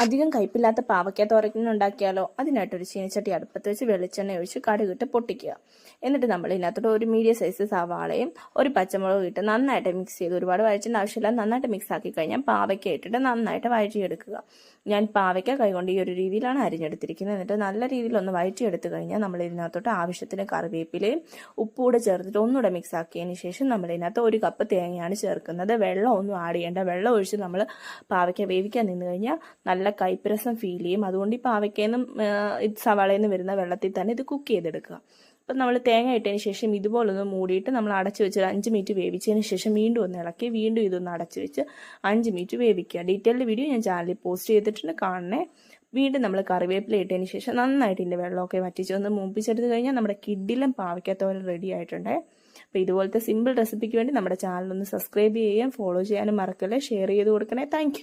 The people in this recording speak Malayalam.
അധികം കയ്പില്ലാത്ത പാവയ്ക്ക തോരൻ ഉണ്ടാക്കിയാലോ? അതിനായിട്ടൊരു ചീനച്ചട്ടി അടുപ്പത്ത് വെച്ച് വെളിച്ചെണ്ണ ഒഴിച്ച് കടുകിട്ട് പൊട്ടിക്കുക. എന്നിട്ട് നമ്മൾ ഇതിനകത്തോട്ട് ഒരു മീഡിയം സൈസ് സവാളയും ഒരു പച്ചമുളകും ഇട്ട് നന്നായിട്ട് മിക്സ് ചെയ്ത്, ഒരുപാട് വഴച്ചേണ്ട ആവശ്യമില്ല, നന്നായിട്ട് മിക്സ് ആക്കി കഴിഞ്ഞാൽ പാവയ്ക്ക ഇട്ടിട്ട് നന്നായിട്ട് വഴറ്റിയെടുക്കുക. ഞാൻ പാവയ്ക്ക കൈകൊണ്ട് ഈ ഒരു രീതിയിലാണ് അരിഞ്ഞെടുത്തിരിക്കുന്നത്. എന്നിട്ട് നല്ല രീതിയിൽ ഒന്ന് വഴറ്റിയെടുത്ത് കഴിഞ്ഞാൽ നമ്മൾ ഇതിനകത്തോട്ട് ആവശ്യത്തിന് കറിവേപ്പിലയും ഉപ്പൂടെ ചേർത്തിട്ട് ഒന്നുകൂടെ മിക്സ് ആക്കിയതിന് ശേഷം നമ്മൾ ഇതിനകത്ത് 1 കപ്പ് തേങ്ങയാണ് ചേർക്കുന്നത്. വെള്ളം ഒന്നും ആഡ് ചെയ്യേണ്ട. വെള്ളം ഒഴിച്ച് നമ്മൾ പാവയ്ക്ക വേവിക്കാൻ നിന്ന് കഴിഞ്ഞാൽ നല്ല കയ്പ്പരസം ഫീൽ ചെയ്യും. അതുകൊണ്ട് ഈ പാവയ്ക്കയിൽ നിന്നും സവാളയിൽ നിന്ന് വരുന്ന വെള്ളത്തിൽ തന്നെ ഇത് കുക്ക് ചെയ്തെടുക്കുക. അപ്പം നമ്മൾ തേങ്ങ ഇട്ടതിന് ശേഷം ഇതുപോലൊന്ന് മൂടിയിട്ട് നമ്മൾ അടച്ചു വെച്ച് 5 മിനിറ്റ് വേവിച്ചതിന് ശേഷം വീണ്ടും ഒന്ന് ഇളക്കി വീണ്ടും ഇതൊന്ന് അടച്ചു വെച്ച് 5 മിനിറ്റ് വേവിക്കുക. ഡീറ്റെയിൽഡ് വീഡിയോ ഞാൻ ചാനലിൽ പോസ്റ്റ് ചെയ്തിട്ടുണ്ട്, കാണണേ. വീണ്ടും നമ്മൾ കറിവേപ്പില ഇട്ടതിന് ശേഷം നന്നായിട്ട് ഇതിൻ്റെ വെള്ളമൊക്കെ വറ്റിച്ച് ഒന്ന് മൂപ്പിച്ചെടുത്ത് കഴിഞ്ഞാൽ നമ്മുടെ കിഡിലും പാവയ്ക്കത്തോരൻ റെഡി ആയിട്ടുണ്ട്. അപ്പോൾ ഇതുപോലത്തെ സിമ്പിൾ റെസിപ്പിക്ക് വേണ്ടി നമ്മുടെ ചാനൽ ഒന്ന് സബ്സ്ക്രൈബ് ചെയ്യാനും ഫോളോ ചെയ്യാനും മറക്കല്ലേ, ഷെയർ ചെയ്ത് കൊടുക്കണേ. താങ്ക്